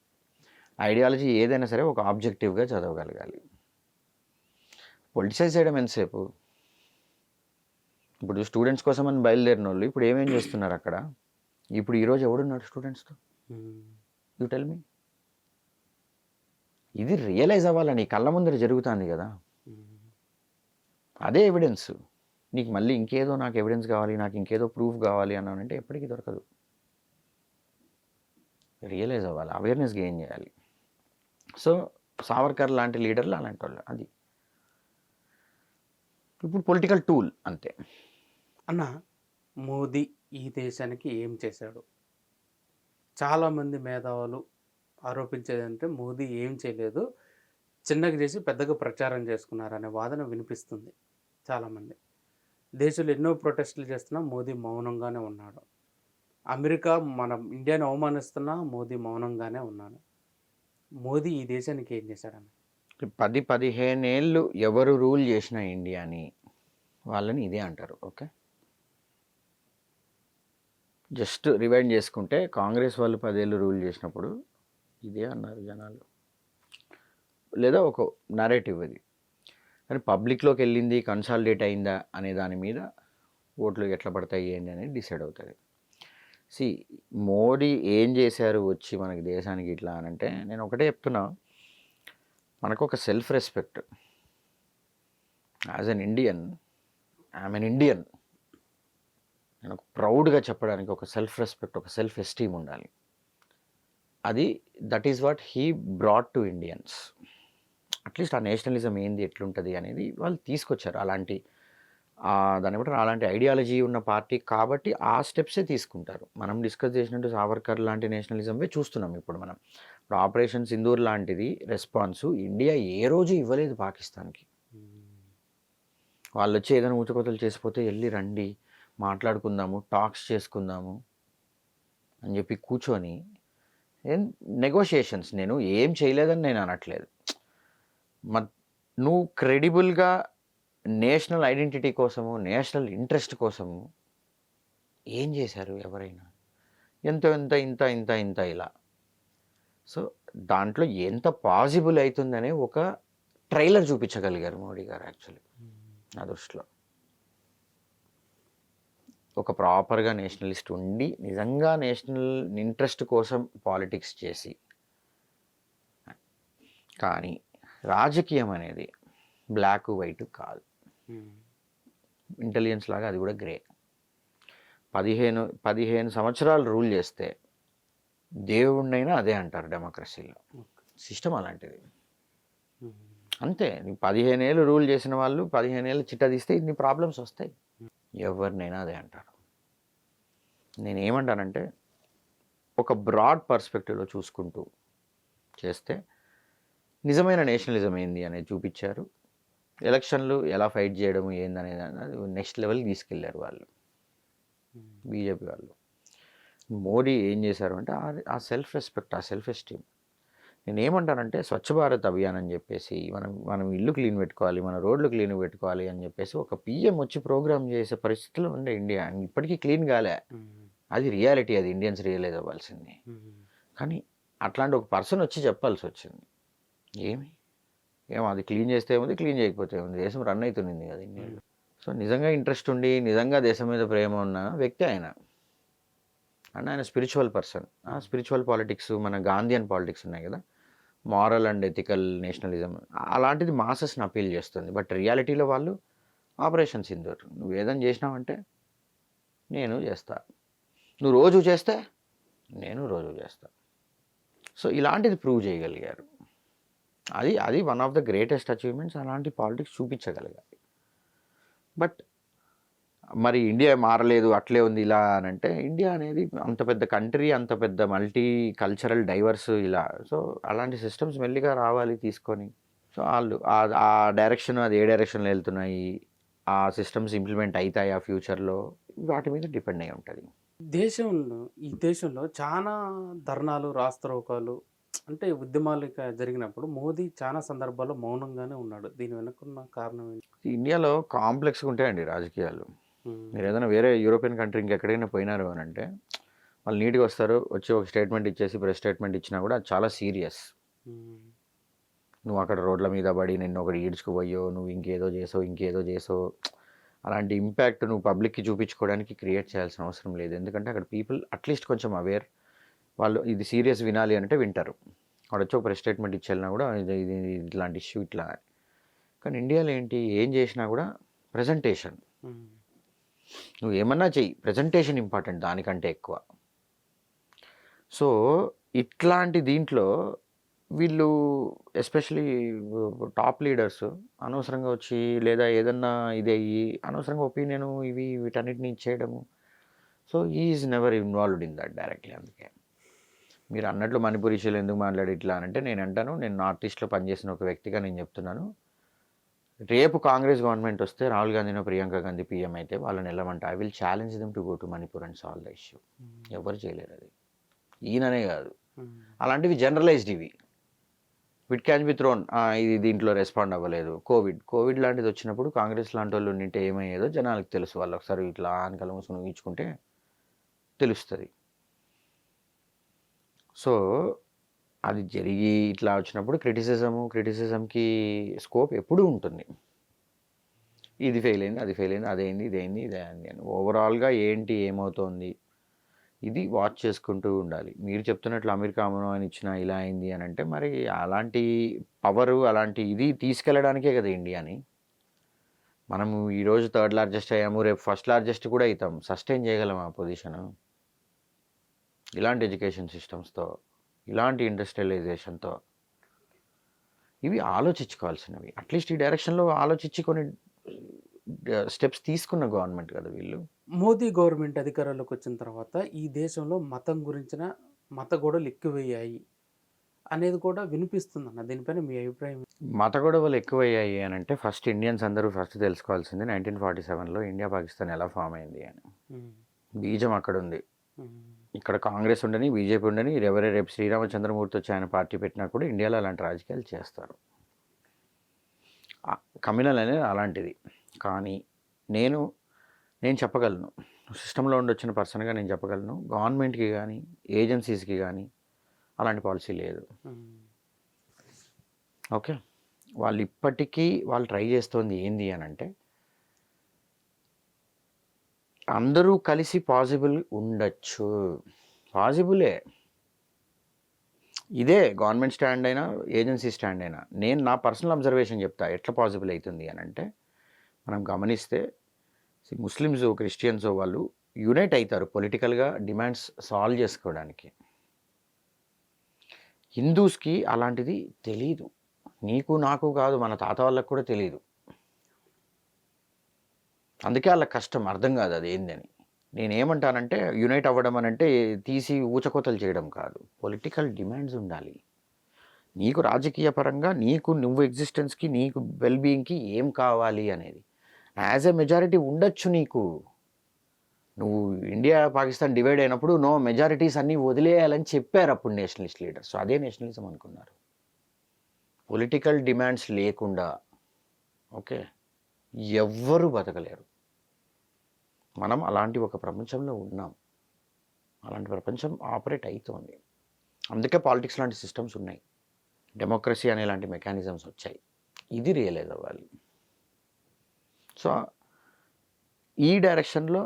ఐడియాలజీ ఏదైనా సరే ఒక ఆబ్జెక్టివ్గా చదవగలగాలి. పొలిటిసైజ్ చేయడం ఎంతసేపు? ఇప్పుడు స్టూడెంట్స్ కోసం అని బయలుదేరిన వాళ్ళు ఇప్పుడు ఏమేం చేస్తున్నారు అక్కడ? ఇప్పుడు ఈరోజు ఎవడున్నాడు స్టూడెంట్స్తో? You tell me. ఇది రియలైజ్ అవ్వాలి, నీ కళ్ళ ముందర జరుగుతుంది కదా, అదే ఎవిడెన్స్. నీకు మళ్ళీ ఇంకేదో నాకు ఎవిడెన్స్ కావాలి, నాకు ఇంకేదో ప్రూఫ్ కావాలి అన్నానంటే ఎప్పటికీ దొరకదు. రియలైజ్ అవ్వాలి, అవేర్నెస్ గెయిన్ చేయాలి. సో సావర్కర్ లాంటి లీడర్లు అలాంటి వాళ్ళు. అది ఇప్పుడు పొలిటికల్ టూల్ అంతే. అన్న, మోదీ ఈ దేశానికి ఏం చేశాడు? చాలామంది మేధావులు ఆరోపించేది అంటే మోదీ ఏం చేయలేదు, చిన్నగా చేసి పెద్దగా ప్రచారం చేసుకున్నారనే వాదన వినిపిస్తుంది చాలామంది. దేశంలో ఎన్నో ప్రొటెస్టులు చేస్తున్నా మోదీ మౌనంగానే ఉన్నాడు. అమెరికా మన ఇండియాని అవమానిస్తున్నా మోదీ మౌనంగానే ఉన్నాడు. మోదీ ఈ దేశానికి ఏం చేశాడన్న? 10-15 ఏళ్ళు ఎవరు రూల్ చేసిన ఇండియాని వాళ్ళని ఇదే అంటారు. ఓకే, జస్ట్ రివైండ్ చేసుకుంటే కాంగ్రెస్ వాళ్ళు 10 ఏళ్ళు రూల్ చేసినప్పుడు ఇదే అన్నారు జనాలు, లేదా ఒక నరేటివ్ అది. కానీ పబ్లిక్లోకి వెళ్ళింది, కన్సాలిడేట్ అయిందా అనే దాని మీద ఓట్లు ఎట్లా పడతాయి ఏంటి అనేది డిసైడ్ అవుతుంది. మోడీ ఏం చేశారు వచ్చి మనకి దేశానికి ఇట్లా అని అంటే, నేను ఒకటే చెప్తున్నా, మనకు ఒక self respect as an Indian, I'm N Indian, నేను ప్రౌడ్గా చెప్పడానికి ఒక సెల్ఫ్ రెస్పెక్ట్, ఒక సెల్ఫ్ ఎస్టీమ్ ఉండాలి. అది that is what he brought to Indians. At least ఆ నేషనలిజం ఏంది, ఎట్లుంటుంది అనేది వాళ్ళు తీసుకొచ్చారు. అలాంటి దాన్ని బట్టి అలాంటి ఐడియాలజీ ఉన్న పార్టీ కాబట్టి ఆ స్టెప్సే తీసుకుంటారు. మనం డిస్కస్ చేసినట్టు సావర్కర్ లాంటి నేషనలిజమే చూస్తున్నాం ఇప్పుడు మనం. ఇప్పుడు ఆపరేషన్ సింధూర్ లాంటిది రెస్పాన్సు ఇండియా ఏ రోజు ఇవ్వలేదు పాకిస్తాన్కి. వాళ్ళు వచ్చి ఏదైనా ఊచకోతలు చేసిపోతే వెళ్ళి రండి మాట్లాడుకుందాము, టాక్స్ చేసుకుందాము అని చెప్పి కూర్చొని నెగోషియేషన్స్. నేను ఏం చేయలేదని నేను అనట్లేదు. నువ్వు క్రెడిబుల్గా నేషనల్ ఐడెంటిటీ కోసము, నేషనల్ ఇంట్రెస్ట్ కోసము ఏం చేశారు ఎవరైనా? ఎంత ఎంత ఇంత ఇంత ఇంత ఇలా. సో దాంట్లో ఎంత పాసిబుల్ అవుతుందనే ఒక ట్రైలర్ చూపించగలిగారు మోడీ గారు. యాక్చువల్లీ నా దృష్టిలో ఒక ప్రాపర్గా నేషనలిస్ట్ ఉండి నిజంగా నేషనల్ ఇంట్రెస్ట్ కోసం పాలిటిక్స్ చేసి, కానీ రాజకీయం అనేది బ్లాక్ వైట్ కాదు, ఇంటెలిజెన్స్ లాగా అది కూడా గ్రే. 15 సంవత్సరాలు రూల్ చేస్తే దేవుడినైనా అదే అంటారు డెమోక్రసీలో. సిస్టమ్ అలాంటిది అంతే. 15 ఏళ్ళు రూల్ చేసిన వాళ్ళు 15 ఏళ్ళు చిట్టా తీస్తే ఇన్ని ప్రాబ్లమ్స్ వస్తాయి. ఎవరినైనా అదే అంటారు. నేనేమంటానంటే ఒక బ్రాడ్ పర్స్పెక్టివ్లో చూసుకుంటూ చేస్తే నిజమైన నేషనలిజం ఏంది అనేది చూపించారు. ఎలక్షన్లు ఎలా ఫైట్ చేయడం ఏందనేది నెక్స్ట్ లెవెల్కి తీసుకెళ్లారు వాళ్ళు, బీజేపీ వాళ్ళు. మోడీ ఏం చేశారు అంటే ఆ సెల్ఫ్ రెస్పెక్ట్, ఆ సెల్ఫ్ ఎస్టీమ్. నేనేమంటానంటే స్వచ్ఛ భారత్ అభియాన్ అని చెప్పేసి మనం ఇల్లు క్లీన్ పెట్టుకోవాలి, మన రోడ్లు క్లీన్ పెట్టుకోవాలి అని చెప్పేసి ఒక పిఎం వచ్చి ప్రోగ్రామ్ చేసే పరిస్థితిలో ఉండే ఇండియా. ఇప్పటికీ క్లీన్ కాలే, అది రియాలిటీ, అది ఇండియన్స్ రియలైజ్ అవ్వాల్సింది. కానీ అట్లాంటి ఒక పర్సన్ వచ్చి చెప్పాల్సి వచ్చింది. ఏమో అది క్లీన్ చేస్తే ఏముంది, క్లీన్ చేయకపోతే ఏముంది, దేశం రన్ అవుతుంది కదా ఇండియాలో. సో నిజంగా ఇంట్రెస్ట్ ఉండి నిజంగా దేశం మీద ప్రేమ ఉన్న వ్యక్తి ఆయన. అండ్ ఆయన స్పిరిచువల్ పర్సన్. ఆ స్పిరిచువల్ పాలిటిక్స్, మన గాంధీయన్ పాలిటిక్స్ ఉన్నాయి కదా, మారల్ అండ్ ఎథికల్ నేషనలిజం, అలాంటిది మాసెస్ని అపీల్ చేస్తుంది. బట్ రియాలిటీలో వాళ్ళు ఆపరేషన్ సింధూర్, నువ్వు ఏదైనా చేసినావంటే నేను చేస్తా, నువ్వు రోజు చేస్తే నేను రోజు చేస్తా. సో ఇలాంటిది ప్రూవ్ చేయగలిగారు. అది one of the greatest achievements. అలాంటి పాలిటిక్స్ చూపించగలిగారు. బట్ మరి ఇండియా మారలేదు, అట్లే ఉంది ఇలా అని అంటే, ఇండియా అనేది అంత పెద్ద కంట్రీ, అంత పెద్ద మల్టీ కల్చరల్ డైవర్స్ ఇలా. సో అలాంటి సిస్టమ్స్ మెల్లిగా రావాలి తీసుకొని. సో వాళ్ళు ఆ డైరెక్షన్, అది ఏ డైరెక్షన్లో వెళ్తున్నాయి, ఆ సిస్టమ్స్ ఇంప్లిమెంట్ అవుతాయి ఆ ఫ్యూచర్లో, వాటి మీద డిపెండ్ అయి ఉంటుంది. ఈ దేశంలో చాలా ధర్నాలు, రాస్తారోకాలు అంటే ఉద్యమాలు జరిగినప్పుడు మోదీ చాలా సందర్భాల్లో మౌనంగానే ఉన్నాడు. దీని వెనుకున్న కారణం ఏంటి? ఇండియాలో కాంప్లెక్స్గా ఉంటాయండి రాజకీయాలు. మీరు ఏదైనా వేరే యూరోపియన్ కంట్రీ ఇంకెక్కడైనా పోయినారు అని అంటే వాళ్ళు నీట్గా వస్తారు, వచ్చి ఒక స్టేట్మెంట్ ఇచ్చేసి ప్రెస్ స్టేట్మెంట్ ఇచ్చినా కూడా అది చాలా సీరియస్. నువ్వు అక్కడ రోడ్ల మీద పడి నిన్ను ఒకటి ఈడ్చుకుపోయో, నువ్వు ఇంకేదో చేసో అలాంటి ఇంపాక్ట్ నువ్వు పబ్లిక్కి చూపించుకోవడానికి క్రియేట్ చేయాల్సిన అవసరం లేదు. ఎందుకంటే అక్కడ పీపుల్ అట్లీస్ట్ కొంచెం అవేర్. వాళ్ళు ఇది సీరియస్ వినాలి అంటే వింటారు. వాడు వచ్చి ఒక ప్రెస్ స్టేట్మెంట్ ఇచ్చి వెళ్ళినా కూడా ఇది ఇట్లాంటి ఇష్యూ ఇట్లా. కానీ ఇండియాలో ఏంటి, ఏం చేసినా కూడా ప్రజెంటేషన్. నువ్వు ఏమన్నా చెయ్యి, ప్రజెంటేషన్ ఇంపార్టెంట్ దానికంటే ఎక్కువ. సో ఇట్లాంటి దీంట్లో వీళ్ళు ఎస్పెషలీ టాప్ లీడర్స్ అనవసరంగా వచ్చి లేదా ఏదన్నా ఇది అయ్యి అనవసరంగా ఒపీనియన్ ఇవి వీటన్నిటిని ఇచ్చేయడము. So is never involved in that directly. అందుకే మీరు అన్నట్లు మణిపూర్ ఇష్యూలు ఎందుకు మాట్లాడి ఇట్లా అంటే నేను అంటాను, నేను నార్త్ ఈస్ట్లో పనిచేసిన ఒక వ్యక్తిగా నేను చెప్తున్నాను, రేపు కాంగ్రెస్ గవర్నమెంట్ వస్తే రాహుల్ గాంధీనో ప్రియాంక గాంధీ పీఎం అయితే వాళ్ళని వెళ్ళమంటే I will challenge them to go to Manipur and solve the issue. ఎవరు చేయలేరు అది, ఈయననే కాదు. అలాంటివి జనరలైజ్డ్, ఇవి విట్ క్యాన్ బి థ్రోన్. ఇది దీంట్లో రెస్పాండ్ అవ్వలేదు. కోవిడ్ లాంటిది వచ్చినప్పుడు కాంగ్రెస్ లాంటి వాళ్ళు ఉంటే ఏమయ్యేదో జనాలకు తెలుసు. వాళ్ళు ఒకసారి ఇట్లా ఆనకల మూసుకుని ఊహించుకుంటే తెలుస్తుంది. సో అది జరిగి ఇట్లా వచ్చినప్పుడు క్రిటిసిజంకి స్కోప్ ఎప్పుడూ ఉంటుంది. ఇది ఫెయిల్ అయింది, అది ఫెయిల్ అయింది, అదైంది, ఇదైంది, ఇదే అయింది అని ఓవరాల్గా ఏంటి ఏమవుతోంది ఇది వాచ్ చేసుకుంటూ ఉండాలి. మీరు చెప్తున్నట్లు అమెరికా అని ఇచ్చిన ఇలా అయింది అని అంటే మరి అలాంటి పవరు అలాంటి ఇది తీసుకెళ్ళడానికే కదా ఇండియాని. మనము ఈరోజు 3rd లార్జెస్ట్ అయ్యాము, రేపు 1st లార్జెస్ట్ కూడా అవుతాం. సస్టైన్ చేయగలం ఆ పొజిషను ఇలాంటి ఎడ్యుకేషన్ సిస్టమ్స్తో, ఇలాంటి ఇండస్ట్రియలైజేషన్తో? ఇవి ఆలోచించుకోవాల్సినవి. అట్లీస్ట్ ఈ డైరెక్షన్లో ఆలోచించి కొన్ని స్టెప్స్ తీసుకున్న గవర్నమెంట్ కదా వీళ్ళు. మోదీ గవర్నమెంట్ అధికారంలోకి వచ్చిన తర్వాత ఈ దేశంలో మతం గురించిన మత గొడవలు ఎక్కువయ్యాయి అనేది కూడా వినిపిస్తుందన్న, దీనిపైన మీ అభిప్రాయం? మత గొడవలు ఎక్కువయ్యాయి అని అంటే ఫస్ట్ ఇండియన్స్ అందరూ ఫస్ట్ తెలుసుకోవాల్సింది 1947లో ఇండియా పాకిస్తాన్ ఎలా ఫామ్ అయింది అని. బీజం అక్కడ ఉంది. ఇక్కడ కాంగ్రెస్ ఉండని, బీజేపీ ఉండని, రేపు శ్రీరామచంద్రమూర్తి వచ్చి ఆయన పార్టీ పెట్టినా కూడా ఇండియాలో అలాంటి రాజకీయాలు చేస్తారు. కమ్యూనల్ అనేది అలాంటిది. కానీ నేను చెప్పగలను, సిస్టంలో ఉండొచ్చిన పర్సన్గా నేను చెప్పగలను, గవర్నమెంట్కి కానీ ఏజెన్సీస్కి కానీ అలాంటి పాలసీ లేదు. ఓకే, వాళ్ళు ఇప్పటికీ వాళ్ళు ట్రై చేస్తోంది ఏంది అని అంటే అందరూ కలిసి పాసిబుల్ ఉండొచ్చు, పాసిబులే. ఇదే గవర్నమెంట్ స్టాండ్ అయినా ఏజెన్సీ స్టాండ్ అయినా నేను నా పర్సనల్ అబ్జర్వేషన్ చెప్తా ఎట్లా పాసిబుల్ అవుతుంది అని అంటే, మనం గమనిస్తే ముస్లిమ్స్ క్రిస్టియన్స్ వాళ్ళు యునైట్ అవుతారు పొలిటికల్గా డిమాండ్స్ సాల్వ్ చేసుకోవడానికి. హిందూస్కి అలాంటిది తెలీదు, నీకు నాకు కాదు మన తాత వాళ్ళకు కూడా తెలీదు. అందుకే వాళ్ళ కష్టం, అర్థం కాదు అది ఏందని. నేనేమంటానంటే యునైట్ అవ్వడం అని అంటే తీసి ఊచకోతలు చేయడం కాదు, పొలిటికల్ డిమాండ్స్ ఉండాలి. నీకు రాజకీయ పరంగా నువ్వు ఎగ్జిస్టెన్స్కి నీకు వెల్బీయింగ్కి ఏం కావాలి అనేది యాజ్ ఎ మెజారిటీ ఉండొచ్చు నీకు. నువ్వు ఇండియా పాకిస్తాన్ డివైడ్ అయినప్పుడు నో మెజారిటీస్ అన్నీ వదిలేయాలని చెప్పారు అప్పుడు నేషనలిస్ట్ లీడర్స్. సో అదే నేషనలిజం అనుకున్నారు. పొలిటికల్ డిమాండ్స్ లేకుండా ఓకే ఎవ్వరూ బతకలేరు. మనం అలాంటి ఒక ప్రపంచంలో ఉన్నాం, అలాంటి ప్రపంచం ఆపరేట్ అవుతోంది. అందుకే పాలిటిక్స్ లాంటి సిస్టమ్స్ ఉన్నాయి, డెమోక్రసీ అనే లాంటి మెకానిజమ్స్ వచ్చాయి. ఇది రియలైజ్ అవ్వాలి. సో ఈ డైరెక్షన్లో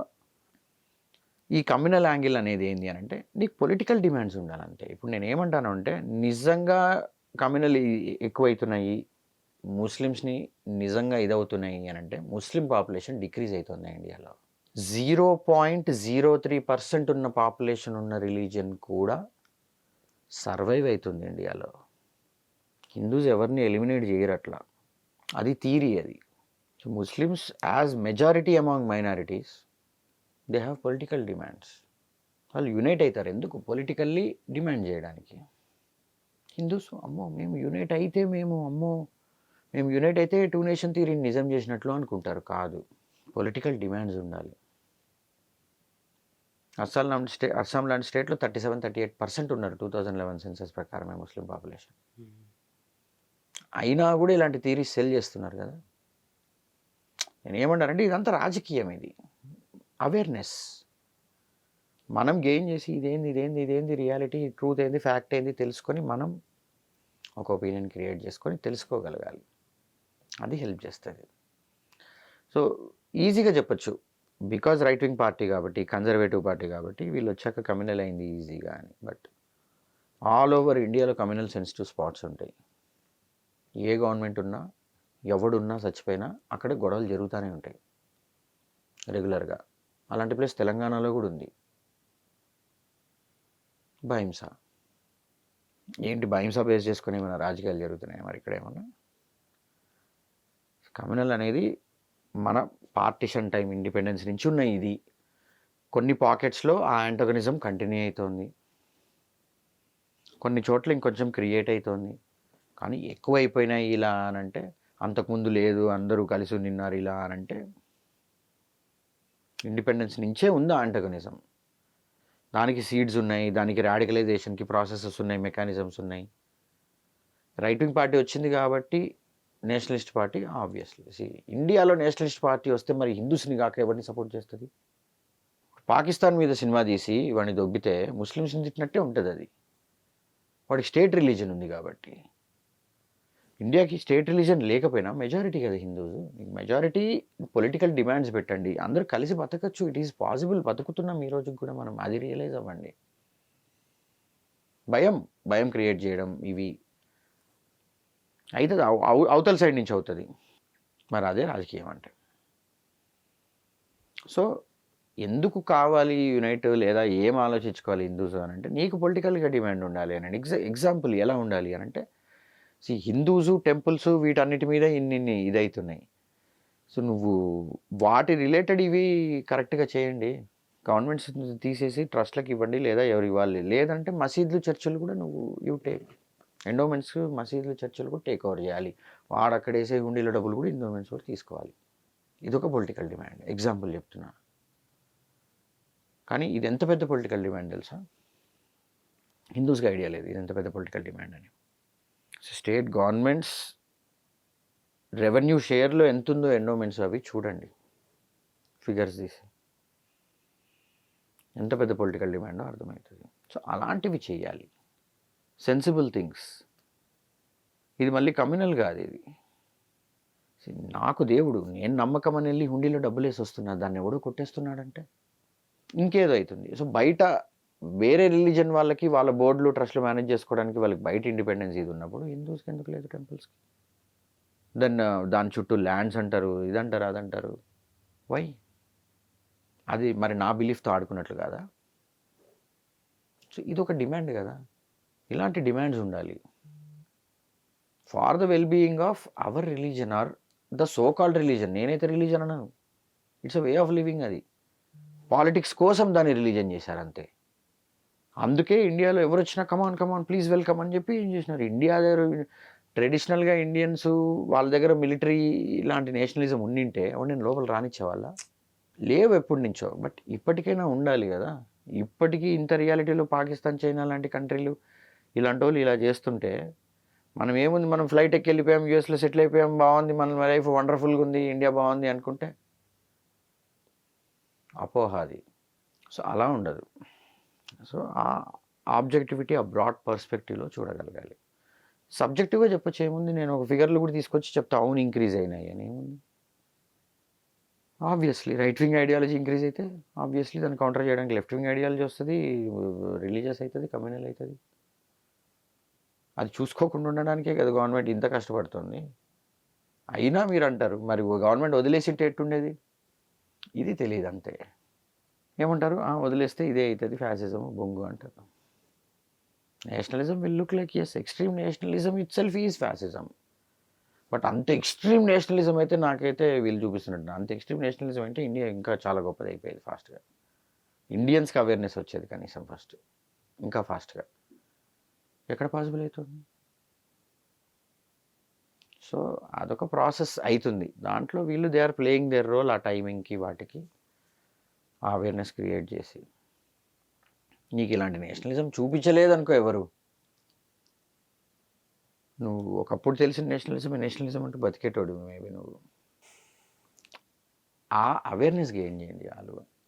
ఈ కమ్యూనల్ యాంగిల్ అనేది ఏంటి అని అంటే నీకు పొలిటికల్ డిమాండ్స్ ఉండాలంటే. ఇప్పుడు నేను ఏమంటాను అంటే నిజంగా కమ్యూనల్ ఎక్కువైతున్నాయి, ముస్లిమ్స్ని నిజంగా ఇదవుతున్నాయి అని అంటే ముస్లిం పాపులేషన్ డిక్రీజ్ అవుతుంది ఇండియాలో. 0.03% ఉన్న పాపులేషన్ ఉన్న రిలీజియన్ కూడా సర్వైవ్ అవుతుంది ఇండియాలో. హిందూస్ ఎవరిని ఎలిమినేట్ చేయరు అట్లా, అది థియరీ అది. So Muslims as majority among minorities they have political demands. వాళ్ళు యునైట్ అవుతారు ఎందుకు? పొలిటికల్లీ డిమాండ్ చేయడానికి. హిందూస్ అమ్మో మేము యునైట్ అయితే మేము యునైట్ అయితే 2 నేషన్ థియరీని నిజం చేసినట్లు అనుకుంటారు. కాదు, పొలిటికల్ డిమాండ్స్ ఉండాలి. అస్సాం లాంటి స్టేట్లో 37-38% ఉన్నారు 2011 సెన్సస్ ప్రకారమే ముస్లిం పాపులేషన్. అయినా కూడా ఇలాంటి థియరీస్ సెల్ చేస్తున్నారు కదా. నేను ఏమంటానంటే ఇదంతా రాజకీయం, ఇది అవేర్నెస్ మనం గెయిన్ చేసి ఇదేంది రియాలిటీ, ట్రూత్ ఏంది, ఫ్యాక్ట్ ఏంది తెలుసుకొని మనం ఒక ఒపీనియన్ క్రియేట్ చేసుకొని తెలుసుకోగలగాలి. అది హెల్ప్ చేస్తుంది. సో ఈజీగా చెప్పొచ్చు. బికాజ్ రైట్ వింగ్ పార్టీ కాబట్టి, కన్జర్వేటివ్ పార్టీ కాబట్టి వీళ్ళు వచ్చాక కమ్యూనల్ అయింది ఈజీగా అని. బట్ ఆల్ ఓవర్ ఇండియాలో కమ్యూనల్ సెన్సిటివ్ స్పాట్స్ ఉంటాయి. ఏ గవర్నమెంట్ ఉన్నా, ఎవడున్నా చచ్చిపోయినా అక్కడ గొడవలు జరుగుతూనే ఉంటాయి రెగ్యులర్గా. అలాంటి ప్లేస్ తెలంగాణలో కూడా ఉంది. భహింస ఏంటి, భహింస బేస్ చేసుకుని ఏమైనా రాజకీయాలు జరుగుతున్నాయి మరి ఇక్కడ ఏమన్నా? కమ్యూనల్ అనేది మన పార్టిషన్ టైం ఇండిపెండెన్స్ నుంచి ఉన్న ఇది. కొన్ని పాకెట్స్లో ఆ యాంటగనిజం కంటిన్యూ అవుతోంది, కొన్ని చోట్ల ఇంకొంచెం క్రియేట్ అవుతోంది. కానీ ఎక్కువ అయిపోయినాయి ఇలా అనంటే, అంతకుముందు లేదు అందరూ కలిసి నిన్నారు ఇలా అనంటే, ఇండిపెండెన్స్ నుంచే ఉంది యాంటగనిజం. దానికి సీడ్స్ ఉన్నాయి, దానికి రాడికలైజేషన్కి ప్రాసెసెస్ ఉన్నాయి, మెకానిజమ్స్ ఉన్నాయి. రైట్ వింగ్ పార్టీ వచ్చింది కాబట్టి నేషనలిస్ట్ పార్టీ ఆబ్వియస్లీ. ఇండియాలో నేషనలిస్ట్ పార్టీ వస్తే మరి హిందూస్ని కాక ఎవరిని సపోర్ట్ చేస్తుంది? పాకిస్తాన్ మీద సినిమా తీసి వాడిని దొబ్బితే ముస్లిమ్స్ని తిట్టినట్టే ఉంటుంది అది. వాడికి స్టేట్ రిలీజన్ ఉంది కాబట్టి. ఇండియాకి స్టేట్ రిలీజన్ లేకపోయినా మెజారిటీ కదా హిందూస్. మెజారిటీ పొలిటికల్ డిమాండ్స్ పెట్టండి, అందరూ కలిసి బతకచ్చు. It is possible. బతుకుతున్నాం ఈ రోజుకి కూడా మనం. అది రియలైజ్ అవ్వండి. భయం క్రియేట్ చేయడం ఇవి అవుతుంది, అవతల సైడ్ నుంచి అవుతుంది. మరి అదే రాజకీయం అంటే. సో ఎందుకు కావాలి యునైట్, లేదా ఏం ఆలోచించుకోవాలి హిందూస్ అని అంటే, నీకు పొలిటికల్గా డిమాండ్ ఉండాలి అని. ఎగ్జాంపుల్ ఎలా ఉండాలి అని అంటే, హిందూసు టెంపుల్స్ వీటన్నిటి మీద ఇన్ని ఇదవుతున్నాయి. సో నువ్వు వాటి రిలేటెడ్ ఇవి కరెక్ట్గా చేయండి. గవర్నమెంట్స్ తీసేసి ట్రస్ట్లకు ఇవ్వండి, లేదా ఎవరు ఇవ్వాలి. లేదంటే మసీదులు చర్చిలు కూడా నువ్వు టేక్ ఎండోమెంట్స్, మసీదులు చర్చిలు కూడా టేక్ ఓవర్ చేయాలి. వాడు అక్కడ వేసే హుండీల డబ్బులు కూడా ఎండోమెంట్స్ కూడా తీసుకోవాలి. ఇదొక పొలిటికల్ డిమాండ్, ఎగ్జాంపుల్ చెప్తున్నా. కానీ ఇది ఎంత పెద్ద పొలిటికల్ డిమాండ్ తెలుసా? హిందూస్కి ఐడియా లేదు ఇది ఎంత పెద్ద పొలిటికల్ డిమాండ్ అని. స్టేట్ గవర్నమెంట్స్ రెవెన్యూ షేర్లో ఎంత ఉందో ఎండోమెంట్స్ అవి చూడండి, ఫిగర్స్ తీసి ఎంత పెద్ద పొలిటికల్ డిమాండో అర్థమవుతుంది. సో అలాంటివి చేయాలి, సెన్సిబుల్ థింగ్స్. ఇది మళ్ళీ కమ్యూనల్ కాదు ఇది. నాకు దేవుడు, నేను నమ్మకం అని వెళ్ళి హుండీలో డబ్బులు వేసి వస్తున్నా, దాన్ని ఎవడో కొట్టేస్తున్నాడంటే ఇంకేదో అవుతుంది. సో బయట వేరే రిలీజన్ వాళ్ళకి వాళ్ళ బోర్డులు ట్రస్ట్లు మేనేజ్ చేసుకోవడానికి వాళ్ళకి బయట ఇండిపెండెన్స్ ఇది ఉన్నప్పుడు హిందూస్కి ఎందుకు లేదు టెంపుల్స్కి? దాని చుట్టూ ల్యాండ్స్ అంటారు, ఇదంటారు, అదంటారు. వై? అది మరి నా బిలీఫ్తో ఆడుకున్నట్లు కాదా? సో ఇది ఒక డిమాండ్ కదా. ఇలాంటి డిమాండ్స్ ఉండాలి for the well being of our religion are the so called religion. నేనైతే రిలీజన్ అన్నాను, it's a way of living. అది పాలిటిక్స్ కోసం దాన్ని రిలీజన్ చేశారు అంతే. అందుకే ఇండియాలో ఎవరు వచ్చినా కమాన్ ప్లీజ్ వెల్కమ్ అని చెప్పి ఏం చేసినారు. ఇండియా దగ్గర ట్రెడిషనల్గా ఇండియన్స్ వాళ్ళ దగ్గర మిలిటరీ ఇలాంటి నేషనలిజం ఉండింటే నేను లోపల రానిచ్చేవాళ్ళ లేవు ఎప్పటి నుంచో. బట్ ఇప్పటికైనా ఉండాలి కదా. ఇప్పటికీ ఇంత రియాలిటీలో పాకిస్తాన్, చైనా లాంటి కంట్రీలు ఇలాంటి వాళ్ళు ఇలా చేస్తుంటే మనం ఏముంది, మనం ఫ్లైట్ ఎక్కి వెళ్ళిపోయాం, యూఎస్లో సెటిల్ అయిపోయాం, బాగుంది, మన లైఫ్ వండర్ఫుల్గా ఉంది, ఇండియా బాగుంది అనుకుంటే అపోహ అది. సో అలా ఉండదు. సో ఆ ఆబ్జెక్టివిటీ, ఆ బ్రాడ్ పర్స్పెక్టివ్లో చూడగలగాలి. సబ్జెక్టివ్గా చెప్పొచ్చు ఏముంది, నేను ఒక ఫిగర్లు కూడా తీసుకొచ్చి చెప్తా అవును ఇంక్రీజ్ అయినాయి అని. ఏముంది, obviously right wing ideology increase అయితే ఆబ్వియస్లీ దాన్ని కౌంటర్ చేయడానికి లెఫ్ట్ వింగ్ ఐడియాలజీ వస్తుంది, రిలీజియస్ అవుతుంది, కమ్యూనల్ అవుతుంది. అది చూసుకోకుండా ఉండడానికే కదా గవర్నమెంట్ ఇంత కష్టపడుతుంది. అయినా మీరు అంటారు మరి గవర్నమెంట్ వదిలేసింటే ఎట్టుండేది, ఇది తెలియదు అంతే. ఏమంటారు, వదిలేస్తే ఇదే అవుతుంది, ఫ్యాసిజం బొంగు అంటారు. Nationalism will look like as, extreme nationalism itself is fascism. But అంత ఎక్స్ట్రీమ్ నేషనలిజం అయితే నాకైతే వీళ్ళు చూపిస్తున్నట్టు, అంత ఎక్స్ట్రీమ్ నేషనలిజం అంటే ఇండియా ఇంకా చాలా గొప్పది అయిపోయేది ఫాస్ట్గా. ఇండియన్స్కి అవేర్నెస్ వచ్చేది కనీసం ఫస్ట్, ఇంకా ఫాస్ట్గా. ఎక్కడ పాసిబుల్ అవుతుంది? సో అదొక ప్రాసెస్ అవుతుంది. దాంట్లో వీళ్ళు they are playing their role. ఆ టైమింగ్కి వాటికి ఆ అవేర్నెస్ క్రియేట్ చేసి, నీకు ఇలాంటి నేషనలిజం చూపించలేదనుకో ఎవరు, నువ్వు ఒకప్పుడు తెలిసిన నేషనలిజం అంటూ బతికేటోడు మేబీ. నువ్వు ఆ అవేర్నెస్ గెయిన్ చేయండి చాలు.